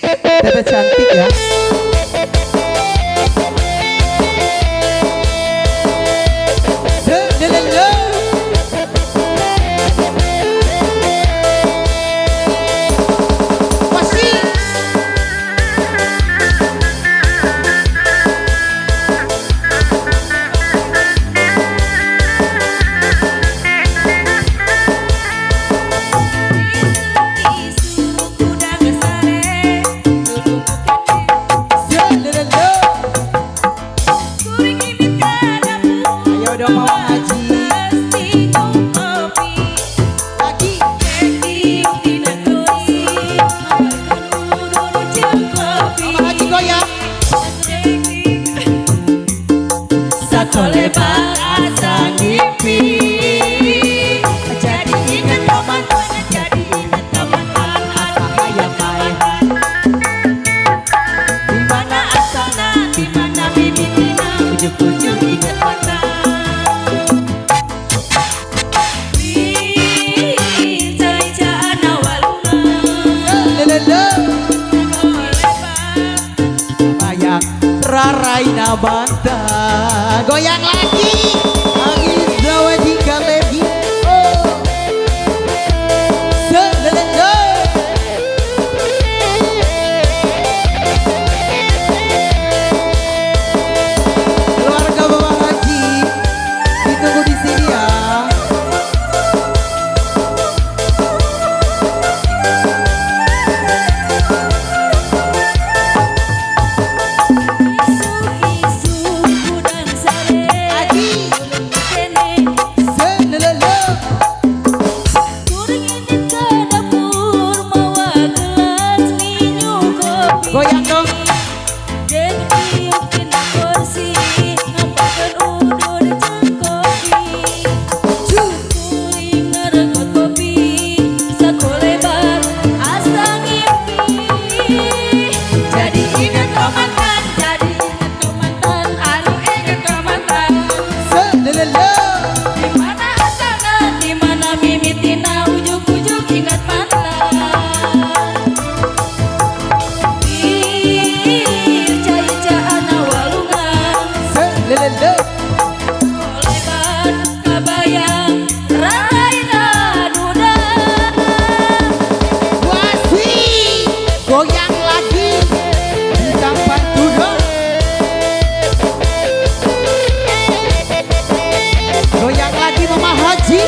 Tete cantik ya. Lebar asa ngimpi, jadi ingat teman-teman, jadi ingat teman-teman, aduh hayang mayan. Di mana asalna, di mana bibitna, ujung-ujung ingat mantan. Cai-caan awaluna, bayang rarai nabanta, goyang lagi. Goyang dong. Goyang lagi di tempat duduk. Goyang lagi Mama Haji.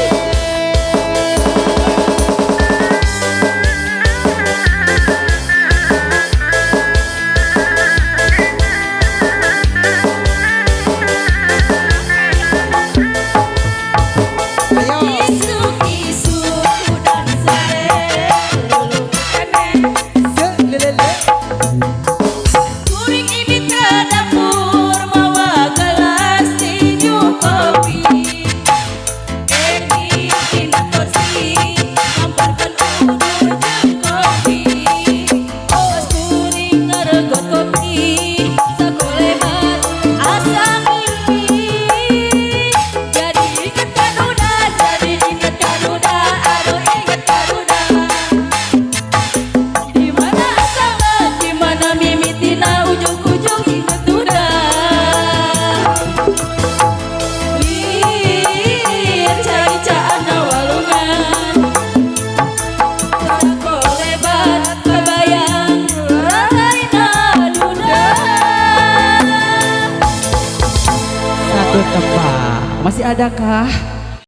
Masih adakah?